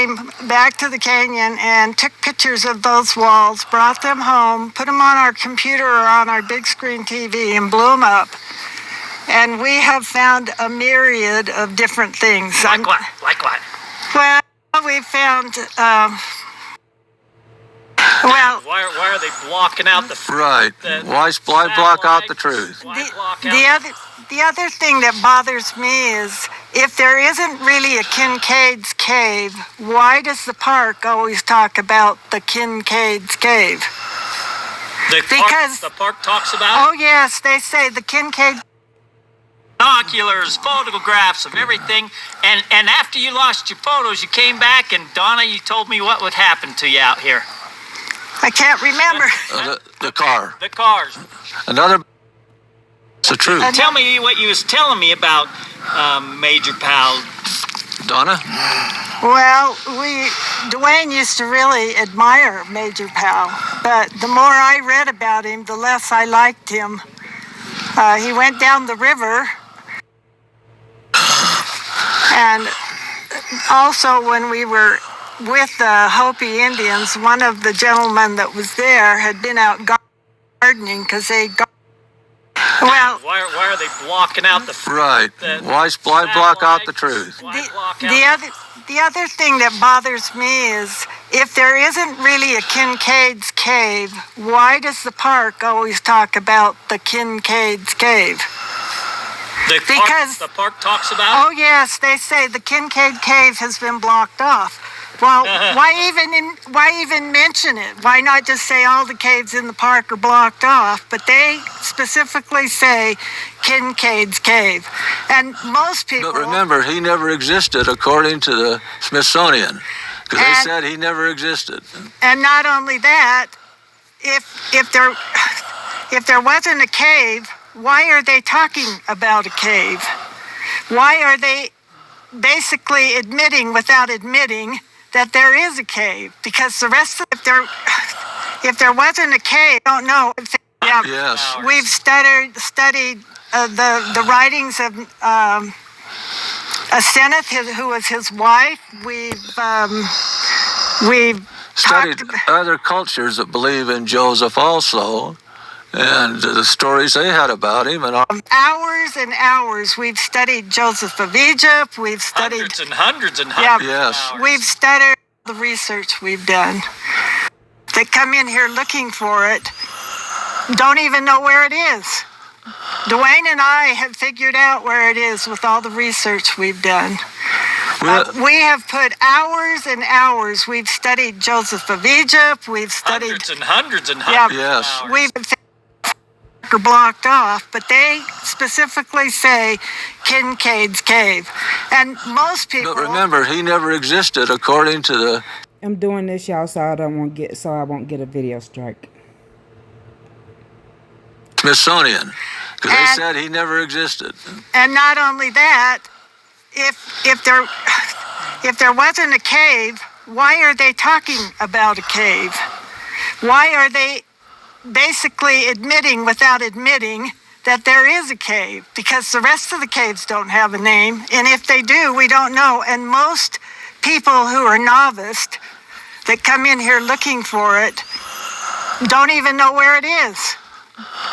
came back to the canyon and took pictures of those walls, brought them home, put them on our computer or on our big screen TV and blew them up. And we have found a myriad of different things. Like what? Like what? Well, we found, Why are they blocking out the... Right. Why block out the truth? The other thing that bothers me is if there isn't really a Kincaid's Cave, why does the park always talk about the Kincaid's Cave? The park talks about Oh, yes, they say the Kincaid... binoculars, photographs of everything, and after you lost your photos, you came back, and Donna, you told me what would happen to you out here. I can't remember. The car. The cars. Another... It's the truth. Tell me what you was telling me about Major Powell. Donna? Well, Dwayne used to really admire Major Powell, but the more I read about him, the less I liked him. He went down the river, and also when we were with the Hopi Indians, one of the gentlemen that was there had been out gardening because they... Well, why are they blocking out the... Right. Why block out the truth? The other thing that bothers me is if there isn't really a Kincaid's Cave, why does the park always talk about the Kincaid's Cave? The park talks about... Oh, yes, they say the Kincaid Cave has been blocked off. Well, why even mention it? Why not just say all the caves in the park are blocked off? But they specifically say Kincaid's Cave. And most people... But remember, he never existed according to the Smithsonian. Because they said he never existed. And not only that, if there wasn't a cave, why are they talking about a cave? Why are they basically admitting without admitting that there is a cave? Because the rest of if there wasn't a cave, I don't know. Yes. We've studied the writings of Asenath, who was his wife. We've studied other cultures that believe in Joseph also, and the stories they had about him. And hours and hours we've studied Joseph of Egypt. We've studied hundreds and hundreds yes. of hours. We've studied the research we've done. They come in here looking for it, don't even know where it is. Dwayne and I have figured out where it is with all the research we've done. We have put hours and hours. We've studied Joseph of Egypt. We've studied hundreds and hundreds yes. of hours. We've are blocked off, but they specifically say Kincaid's Cave. And most people... But remember, he never existed according to the... I'm doing this, y'all, so I won't get a video strike. Smithsonian. Because they said he never existed. And not only that, if there wasn't a cave, why are they talking about a cave? Why are they basically admitting without admitting that there is a cave? Because the rest of the caves don't have a name, and if they do, we don't know. And most people who are novice that come in here looking for it don't even know where it is.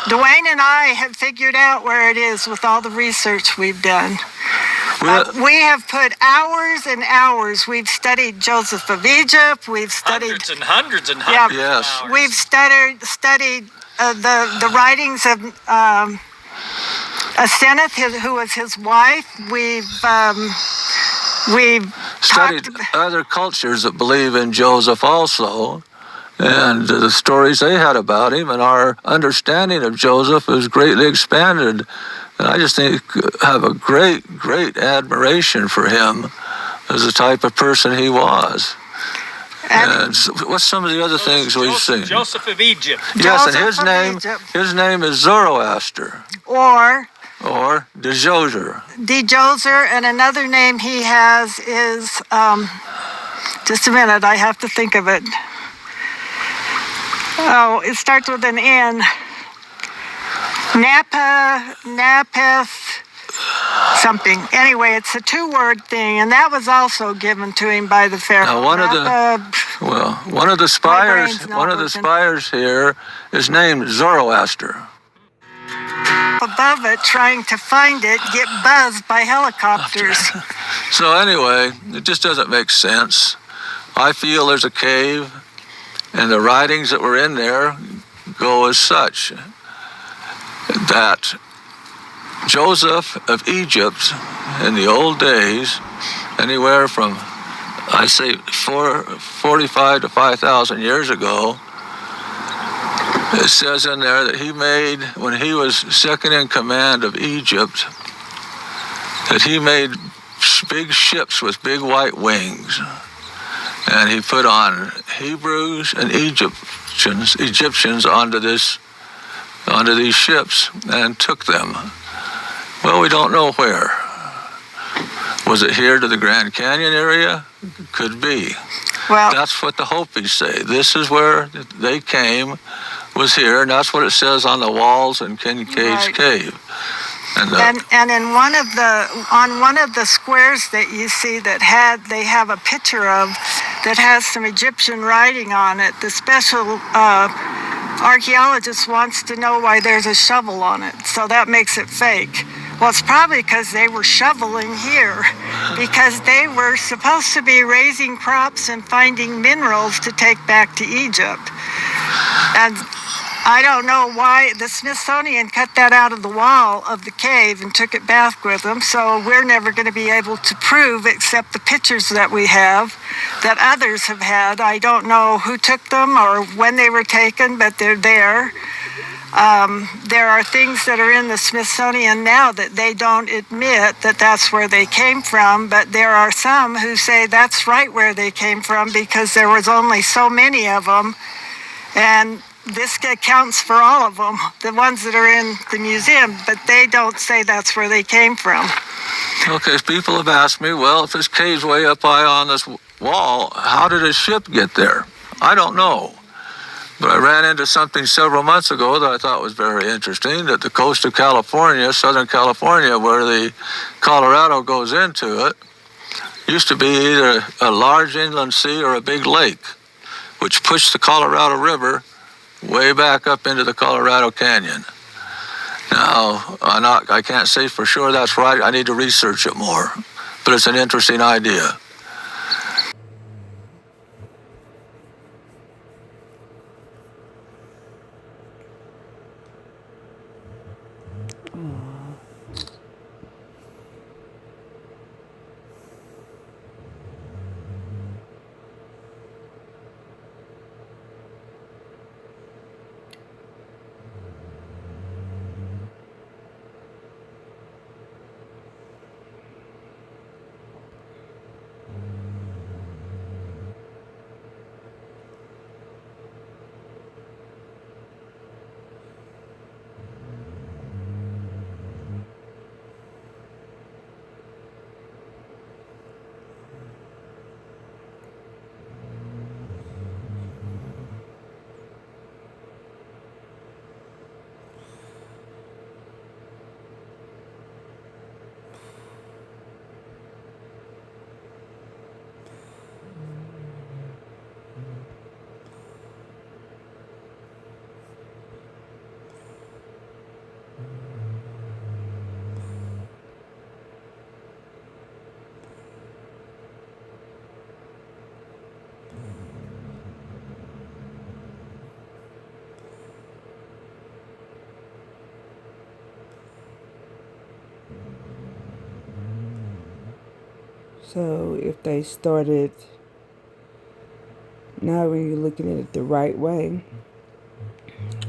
Dwayne and I have figured out where it is with all the research we've done. We have put hours and hours. We've studied Joseph of Egypt. We've studied hundreds and hundreds yes. of hours. We've studied the writings of Asenath, who was his wife. We've studied other cultures that believe in Joseph also, and the stories they had about him, and our understanding of Joseph is greatly expanded. And I just think have a great admiration for him as the type of person he was. And what's some of the other things we've seen? Joseph of Egypt. Yes, and his name is Zoroaster. Or DeJoser. DeJoser, and another name he has is, just a minute, I have to think of it. Oh, it starts with an N. Napeth, something. Anyway, it's a two-word thing, and that was also given to him by the Pharaoh. Now, one of the spires here is named Zoroaster. Above it, trying to find it, get buzzed by helicopters. So anyway, it just doesn't make sense. I feel there's a cave, and the writings that were in there go as such, that Joseph of Egypt in the old days, anywhere from, I say, 45 to 5,000 years ago, it says in there that he made, when he was second in command of Egypt, that he made big ships with big white wings. And he put on Hebrews and Egyptians onto these ships and took them. Well, we don't know where. Was it here to the Grand Canyon area? Could be. Well, that's what the Hopis say. This is where they came, was here, and that's what it says on the walls in Kincaid's Cave. And in on one of the squares that you see they have a picture of that has some Egyptian writing on it. The special archaeologist wants to know why there's a shovel on it, so that makes it fake. Well, it's probably because they were shoveling here, because they were supposed to be raising crops and finding minerals to take back to Egypt. And I don't know why the Smithsonian cut that out of the wall of the cave and took it back with them, so we're never going to be able to prove, except the pictures that we have, that others have had. I don't know who took them or when they were taken, but they're there. There are things that are in the Smithsonian now that they don't admit that that's where they came from, but there are some who say that's right where they came from because there was only so many of them, and this accounts for all of them, the ones that are in the museum, but they don't say that's where they came from. Okay, people have asked me, well, if this cave's way up high on this wall, how did a ship get there? I don't know. But I ran into something several months ago that I thought was very interesting, that the coast of California, Southern California, where the Colorado goes into it, used to be either a large inland sea or a big lake, which pushed the Colorado River way back up into the Colorado Canyon. Now, I can't say for sure that's right. I need to research it more, but it's an interesting idea. So if they started, now when you're looking at it the right way,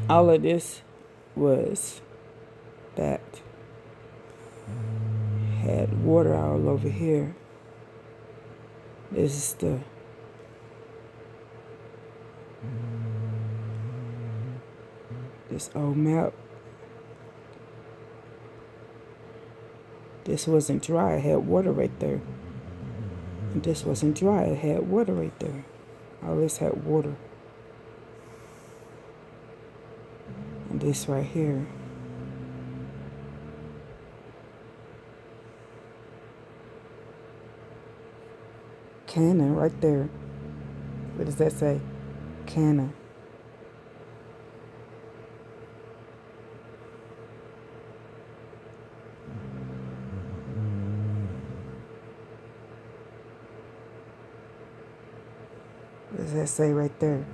all of this was that had water all over here. This is this old map. This wasn't dry, it had water right there. And this wasn't dry, it had water right there. All this had water. And this right here Cannon right there. What does that say? Cannon. What does that say right there?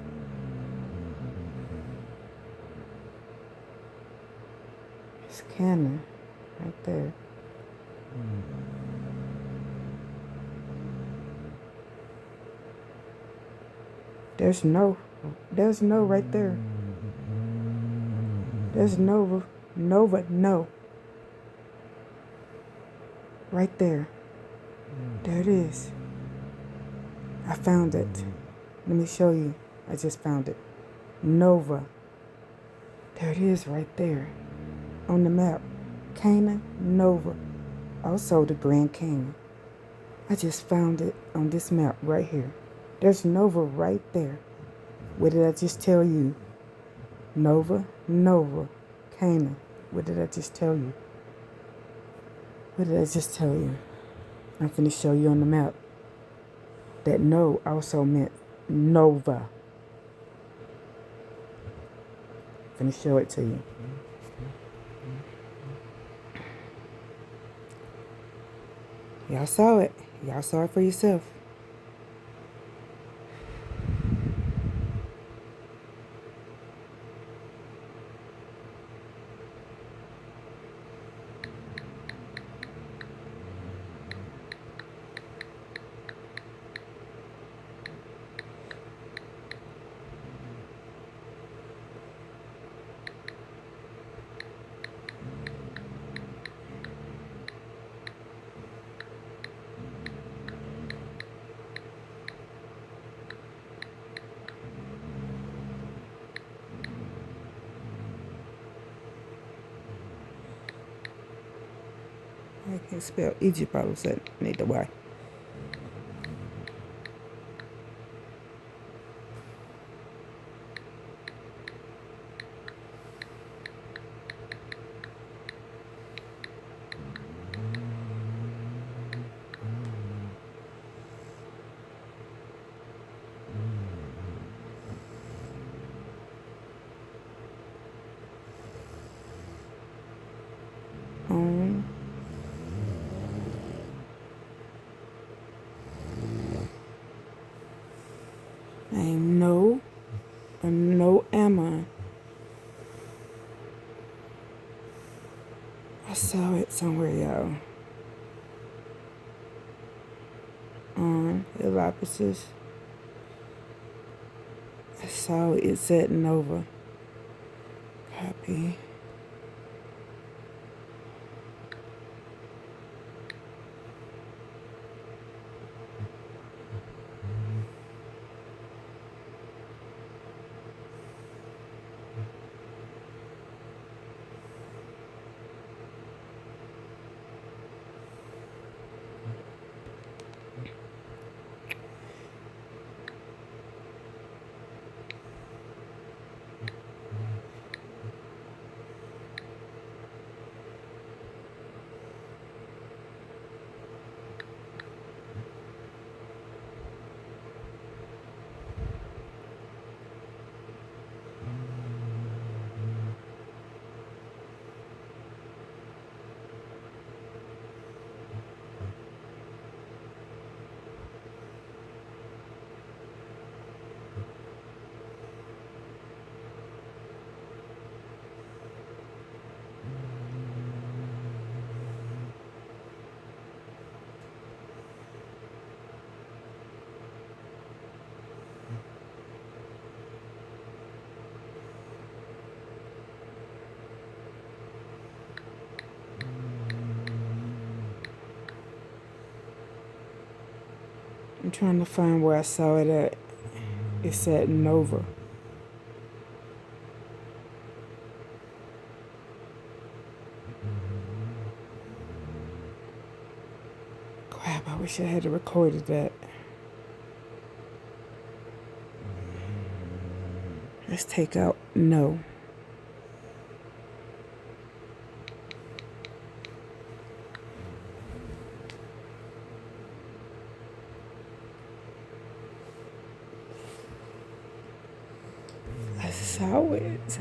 It's Cannon right there. There's no right there. There's Nova, no. Right there. There it is. I found it. Let me show you. I just found it. Nova. There it is right there on the map. Canaan, Nova. Also the Grand Canyon. I just found it on this map right here. There's Nova right there. What did I just tell you? Nova, Canaan. What did I just tell you? What did I just tell you? I'm finna show you on the map that no also meant Nova. I'm finna show it to you. Y'all saw it. Y'all saw it for yourself. I can't spell Egypt all of a sudden. Need the Y. Ain't no Ammon. I saw it somewhere, y'all. On Elapisis. I saw it said Nova. Copy. I'm trying to find where I saw it at. It said Nova. Crap, I wish I had recorded that. Let's take out no. saw it.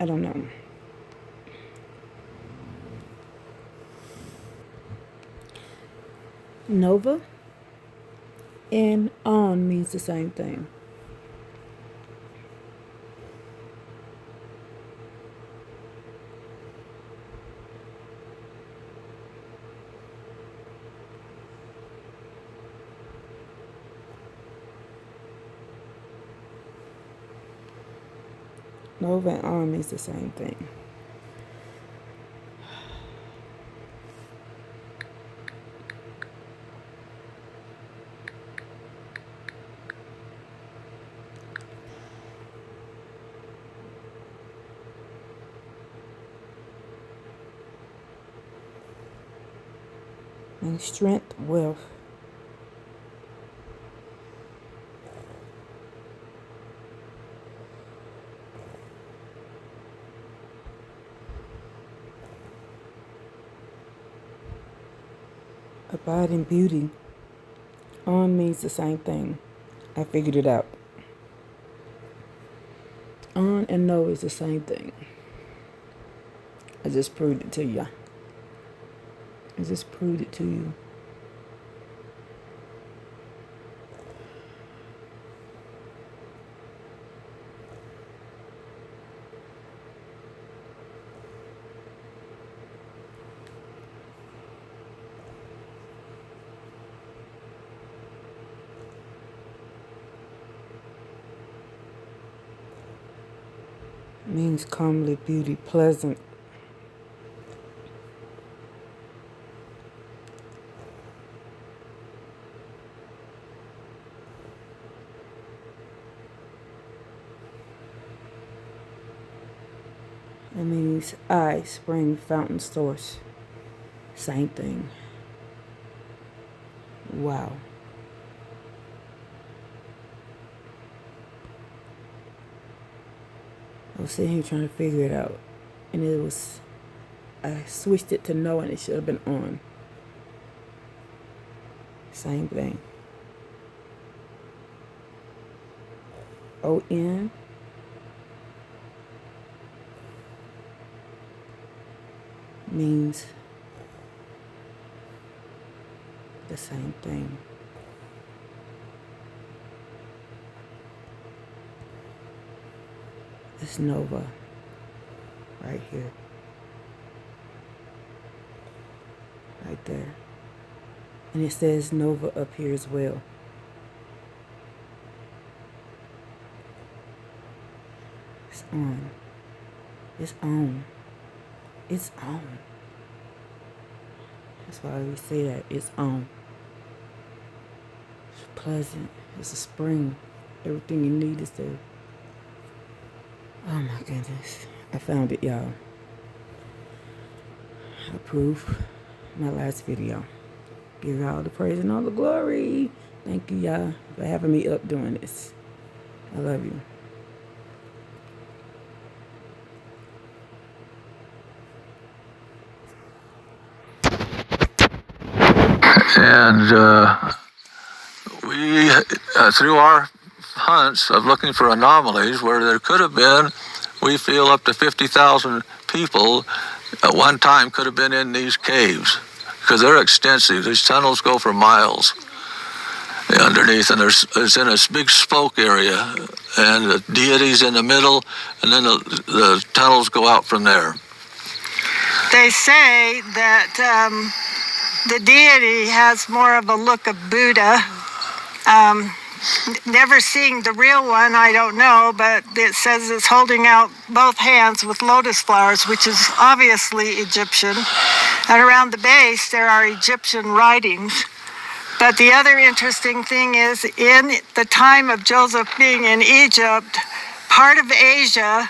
I don't know. Nova and on means the same thing. Nova and on means the same thing. And strength, wealth. Abiding beauty. On means the same thing. I figured it out. On and no is the same thing. I just proved it to you. I just proved it to you. Means comely, beauty, pleasant. It means eye, spring, fountain, source. Same thing. Wow. I was sitting here trying to figure it out. And I switched it to no and it should have been on. Same thing. O-N. Means the same thing. It's Nova right here. Right there. And it says Nova up here as well. It's on. It's on. It's on. That's why we say that. It's on. It's pleasant. It's a spring. Everything you need is there. Oh my goodness. I found it, y'all. I approve my last video. Give y'all the praise and all the glory. Thank you, y'all, for having me up doing this. I love you. And we, through our hunts of looking for anomalies where there could have been, we feel up to 50,000 people at one time could have been in these caves because they're extensive. These tunnels go for miles underneath, and it's in a big spoke area, and the deity's in the middle, and then the tunnels go out from there. They say that the deity has more of a look of Buddha. Never seeing the real one, I don't know, but it says it's holding out both hands with lotus flowers, which is obviously Egyptian. And around the base, there are Egyptian writings. But the other interesting thing is, in the time of Joseph being in Egypt, part of Asia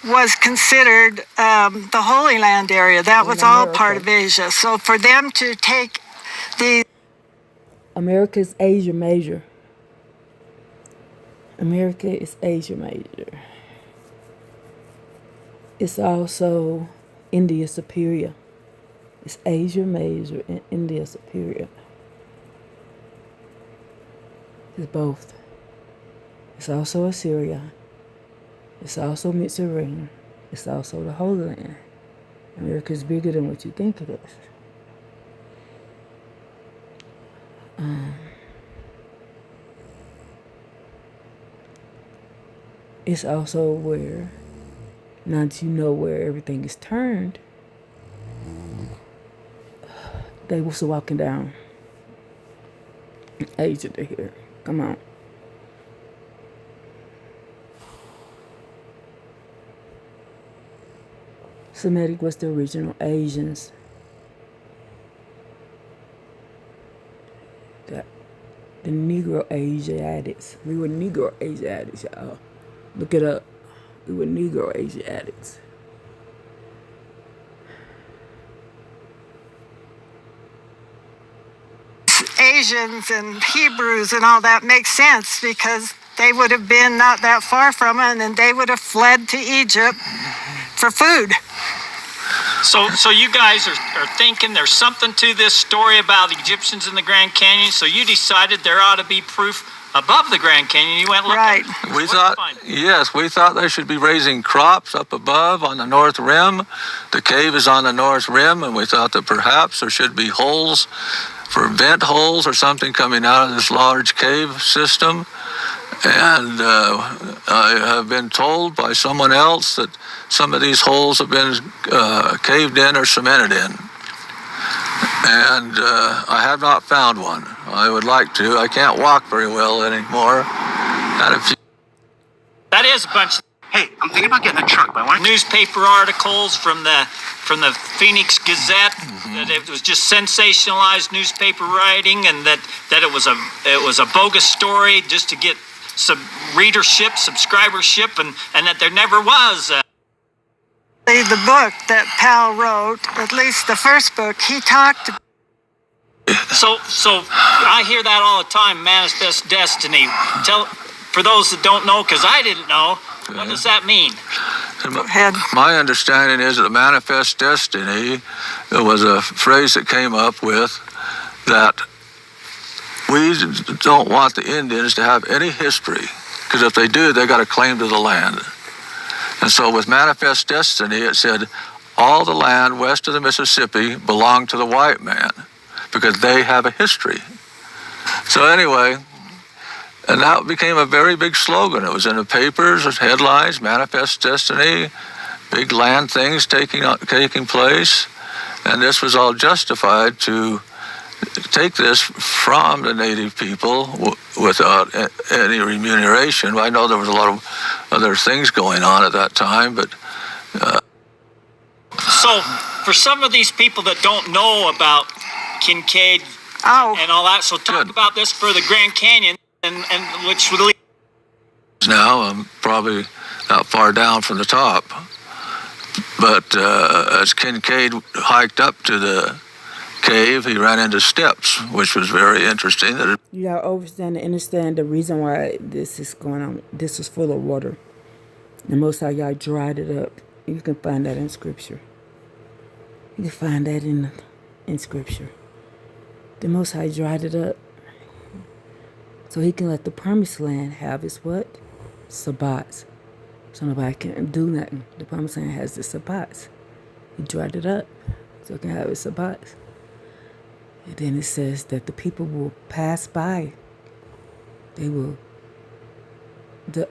was considered the Holy Land area. That was all part of Asia. So for them to take the America's Asia Major. America is Asia Major. It's also India Superior. It's Asia Major and India Superior. It's both. It's also Assyria. It's also Mitzrayim. It's also the Holy Land. America is bigger than what you think it is. It's also where, now that you know where everything is turned, they was walking down Asia to here. Come on. Semitic was the original Asians. The Negro Asiatics. We were Negro Asiatics, y'all. Look it up. We were Negro Asiatics. Asians and Hebrews and all that makes sense because they would have been not that far from it, and they would have fled to Egypt for food. So you guys are thinking there's something to this story about the Egyptians in the Grand Canyon, so you decided there ought to be proof above the Grand Canyon. You went looking. Right. We thought they should be raising crops up above on the north rim. The cave is on the north rim, and we thought that perhaps there should be holes for vent holes or something coming out of this large cave system. And I have been told by someone else that some of these holes have been caved in or cemented in. And I have not found one. I would like to. I can't walk very well anymore. That is a bunch of Hey, I'm thinking about getting a truck, but I want newspaper articles from the Phoenix Gazette that it was just sensationalized newspaper writing, and that it was a bogus story just to get some readership, subscribership, and that there never was The book that Powell wrote, at least the first book, he talked. So I hear that all the time. Manifest destiny. Tell for those that don't know, because I didn't know. What does that mean? Go ahead. My understanding is that manifest destiny was a phrase that came up with that we don't want the Indians to have any history, because if they do, they got a claim to the land. And so with manifest destiny, it said all the land west of the Mississippi belonged to the white man because they have a history. So anyway, and that became a very big slogan. It was in the papers, headlines, manifest destiny, big land things taking place. And this was all justified to take this from the native people without any remuneration. I know there was a lot of other things going on at that time, but... So, for some of these people that don't know about Kincaid and all that, so talk about this for the Grand Canyon, and which would lead... Now I'm probably not far down from the top, but as Kincaid hiked up to the cave, he ran into steps, which was very interesting. You gotta understand and understand the reason why this is going on. This is full of water. The Most High God dried it up. You can find that in Scripture. You can find that in Scripture. The Most High dried it up so He can let the Promised Land have its what? Sabbats. So nobody can do nothing. The Promised Land has the Sabbats. He dried it up so it can have its Sabbats. And then it says that the people will pass by. The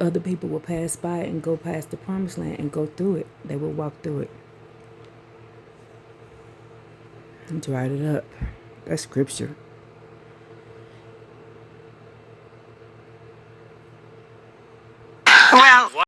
other people will pass by and go past the Promised Land and go through it. They will walk through it. And dried it up. That's Scripture.